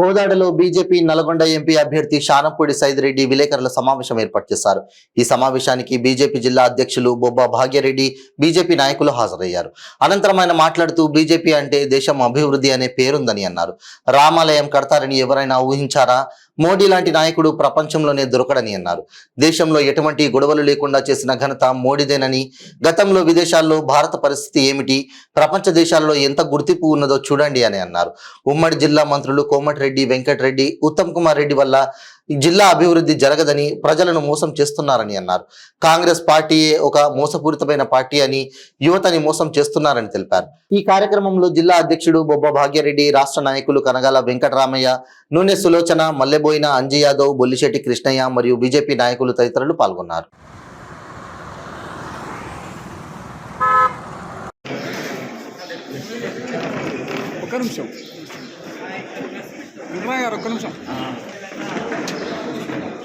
కోదాడలో BJP Nalgonda MP అభ్యర్థి శానంపూడి సైదిరెడ్డి విలేకరుల సమావేశం ఏర్పాటు చేశారు. ఈ సమావేశానికి బీజేపీ జిల్లా అధ్యక్షులు బొబ్బా భాగ్యరెడ్డి, బీజేపీ నాయకులు హాజరయ్యారు. అనంతరం ఆయన మాట్లాడుతూ బీజేపీ అంటే దేశం అభివృద్ధి అనే పేరుందని అన్నారు. రామాలయం కడతారని ఎవరైనా ఊహించారా? మోడీ లాంటి నాయకుడు ప్రపంచంలోనే దొరకడని అన్నారు. దేశంలో ఎటువంటి గొడవలు లేకుండా చేసిన ఘనత మోడీదేనని, గతంలో విదేశాల్లో భారత పరిస్థితి ఏమిటి, ప్రపంచ దేశాల్లో ఎంత గుర్తింపు ఉన్నదో చూడండి అని అన్నారు. ఉమ్మడి జిల్లా మంత్రులు కోమటిరెడ్డి వెంకటరెడ్డి, ఉత్తమ్ కుమార్ రెడ్డి వల్ల జిల్లా అభివృద్ధి జరగదని, ప్రజలను మోసం చేస్తున్నారని అన్నారు. కాంగ్రెస్ పార్టీయే ఒక మోసపూరితమైన పార్టీ అని, యువతని మోసం చేస్తున్నారని తెలిపారు. ఈ కార్యక్రమంలో జిల్లా అధ్యక్షుడు బొబ్బా భాగ్యరెడ్డి, రాష్ట్ర నాయకులు కనగాల వెంకటరామయ్య, నూనె సులోచన, మల్లెబోయిన అంజీ యాదవ్, బొల్లిశెట్టి కృష్ణయ్య మరియు బీజేపీ నాయకులు తదితరులు పాల్గొన్నారు.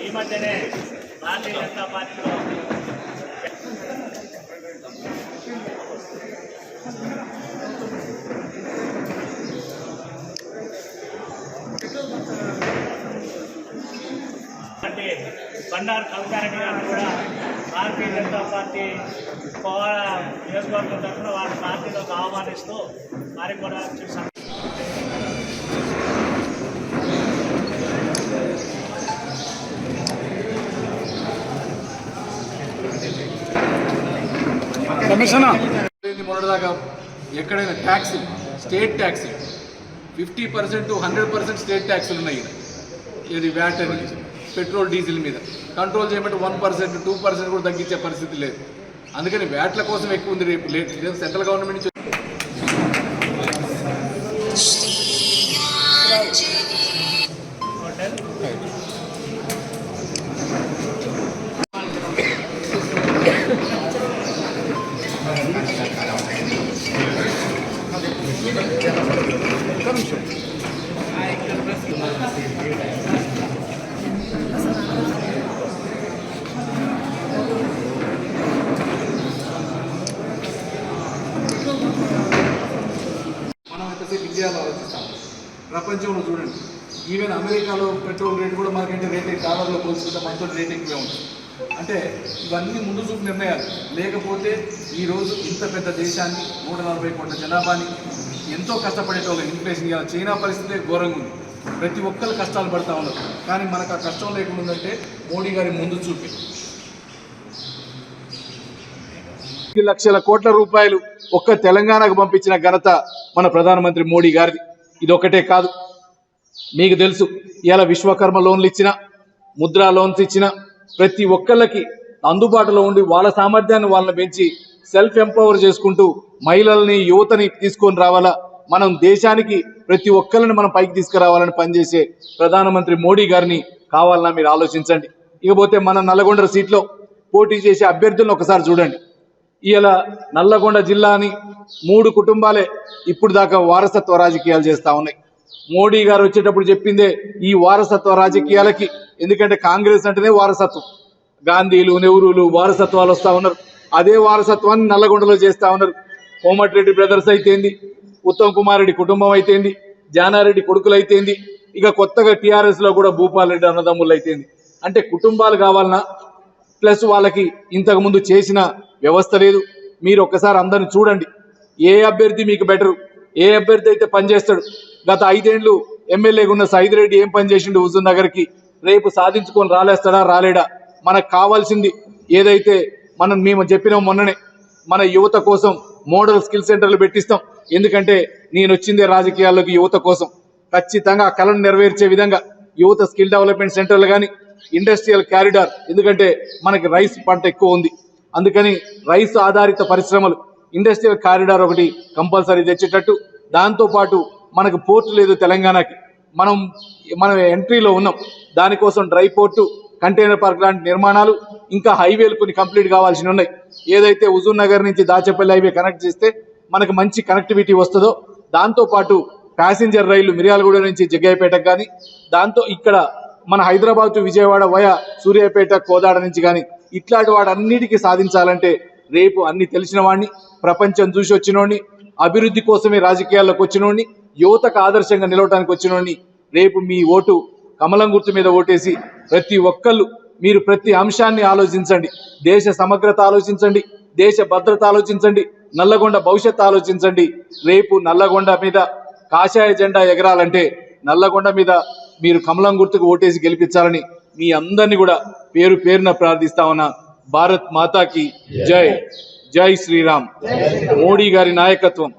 ఈ మధ్యనే భారతీయ జనతా పార్టీలో అంటే బండారు కవితారెడ్డి గారిని కూడా భారతీయ జనతా పార్టీ నియోజకవర్గం తరఫున వారి పార్టీలోకి ఆహ్వానిస్తూ వారికి కూడా చూసాం. మొన్నటిదాకా ఎక్కడైనా tax, state tax 50% to 100% state ట్యాక్స్లు ఉన్నాయి. ఇది వ్యాట్ అని పెట్రోల్ డీజిల్ మీద కంట్రోల్ చేయమంటే 1%, 2% కూడా తగ్గించే పరిస్థితి లేదు. అందుకని వ్యాట్ల కోసం ఎక్కువ ఉంది. రేపు లేదు సెంట్రల్ గవర్నమెంట్ నుంచి ఇండియాలో ఆలోచిస్తాం. ప్రపంచంలో చూడండి, ఈవెన్ అమెరికాలో పెట్రోల్ రేటు కూడా మనకంటే రేటింగ్ డాలర్లో పోల్చుకుంటే మనతో రేటింగ్ ఉంటుంది. అంటే ఇవన్నీ ముందు చూపు నిర్ణయాలు. లేకపోతే ఈరోజు ఇంత పెద్ద దేశాన్ని, 140 కోట్ల జనాభాని ఎంతో కష్టపడేటోళ్ళు. ఇన్ఫ్లేషన్ ఇవాళ చైనా పరిస్థితే ఘోరంగా ఉంది. ప్రతి ఒక్కరు కష్టాలు పడతా ఉన్నారు. కానీ మనకు ఆ కష్టం లేకుండా ఉందంటే మోడీ గారి ముందు చూపి 10 లక్షల కోట్ల రూపాయలు ఒక్క తెలంగాణకు పంపించిన ఘనత మన ప్రధానమంత్రి మోడీ గారిది. ఇదొక్కటే కాదు, మీకు తెలుసు ఇలా విశ్వకర్మ లోన్లు ఇచ్చిన, ముద్రా లోన్స్ ఇచ్చిన, ప్రతి ఒక్కళ్ళకి అందుబాటులో ఉండి వాళ్ళ సామర్థ్యాన్ని వాళ్ళని పెంచి సెల్ఫ్ ఎంపవర్ చేసుకుంటూ మహిళల్ని, యువతని తీసుకొని రావాలా, మనం దేశానికి ప్రతి ఒక్కరిని మనం పైకి తీసుకురావాలని పనిచేసే ప్రధానమంత్రి మోడీ గారిని కావాలన్నా మీరు ఆలోచించండి. ఇకపోతే మన నల్లగొండ సీట్లో పోటీ చేసే అభ్యర్థులను ఒకసారి చూడండి. ఇలా నల్లగొండ జిల్లాని 3 కుటుంబాలే ఇప్పుడు దాకా వారసత్వ రాజకీయాలు చేస్తూ ఉన్నాయి. మోడీ గారు వచ్చేటప్పుడు చెప్పిందే ఈ వారసత్వ రాజకీయాలకి. ఎందుకంటే కాంగ్రెస్ అంటేనే వారసత్వం. గాంధీలు, నెహ్రూలు వారసత్వాలు వస్తూ ఉన్నారు. అదే వారసత్వాన్ని నల్లగొండలో చేస్తూ ఉన్నారు. కోమటిరెడ్డి బ్రదర్స్ అయితేంది, ఉత్తమ్ కుమార్ రెడ్డి కుటుంబం అయితేంది, జానారెడ్డి కొడుకులు అయితేంది, ఇక కొత్తగా టీఆర్ఎస్లో కూడా భూపాల్ రెడ్డి అన్నదమ్ములు అయితేంది. అంటే కుటుంబాలు కావాలన్నా, ప్లస్ వాళ్ళకి ఇంతకుముందు చేసిన వ్యవస్థ లేదు. మీరు ఒక్కసారి అందరిని చూడండి, ఏ అభ్యర్థి మీకు బెటరు, ఏ అభ్యర్థి అయితే పనిచేస్తాడు. గత 5 ఏళ్ళు ఎమ్మెల్యేగా ఉన్న సైదిరెడ్డి ఏం పని చేసిండు హుజూర్ నగర్కి, రేపు సాధించుకొని రాలేస్తాడా రాలేడా? మనకు కావాల్సింది ఏదైతే మేము చెప్పినాం మొన్ననే, మన యువత కోసం మోడల్ స్కిల్ సెంటర్లు పెట్టిస్తాం. ఎందుకంటే నేను వచ్చిందే రాజకీయాల్లోకి యువత కోసం. ఖచ్చితంగా ఆ కళను నెరవేర్చే విధంగా యువత స్కిల్ డెవలప్మెంట్ సెంటర్లు కానీ, ఇండస్ట్రియల్ కారిడార్, ఎందుకంటే మనకి రైస్ పంట ఎక్కువ ఉంది, అందుకని రైస్ ఆధారిత పరిశ్రమలు, ఇండస్ట్రియల్ కారిడార్ ఒకటి కంపల్సరీ తెచ్చేటట్టు. దాంతోపాటు మనకు పోర్టు లేదు తెలంగాణకి, మనం ఎంట్రీలో ఉన్నాం. దానికోసం డ్రై పోర్టు, కంటైనర్ పార్క్ లాంటి నిర్మాణాలు, ఇంకా హైవేలు కొన్ని కంప్లీట్ కావాల్సి ఉన్నాయి. ఏదైతే హుజూర్ నగర్ నుంచి దాచేపల్లి హైవే కనెక్ట్ చేస్తే మనకు మంచి కనెక్టివిటీ వస్తుందో, దాంతోపాటు ప్యాసింజర్ రైళ్లు మిర్యాలగూడ నుంచి జగ్గయ్యపేటకు కానీ, దాంతో ఇక్కడ మన హైదరాబాద్ టు విజయవాడ వయా సూర్యాపేట, కోదాడ నుంచి కానీ ఇట్లాంటి వాడన్నిటికీ సాధించాలంటే రేపు అన్ని తెలిసిన వాడిని, ప్రపంచం చూసి వచ్చినోడిని, అభివృద్ధి కోసమే రాజకీయాల్లోకి వచ్చినోడిని, యువతకు ఆదర్శంగా నిలవడానికి వచ్చినోడిని రేపు మీ ఓటు కమలం గుర్తు మీద ఓటేసి ప్రతి ఒక్కళ్ళు మీరు ప్రతి అంశాన్ని ఆలోచించండి. దేశ సమగ్రత ఆలోచించండి, దేశ భద్రత ఆలోచించండి, నల్లగొండ భవిష్యత్తు ఆలోచించండి. రేపు నల్లగొండ మీద కాషాయ జెండా ఎగరాలంటే నల్లగొండ మీద మీరు కమలం గుర్తుకు ఓటేసి గెలిపించాలని మీ అందరినీ కూడా పేరు పేరున ప్రార్థిస్తా ఉన్నా. భారత్ మాతాకి జై. జై శ్రీరామ్. మోడీ గారి నాయకత్వం.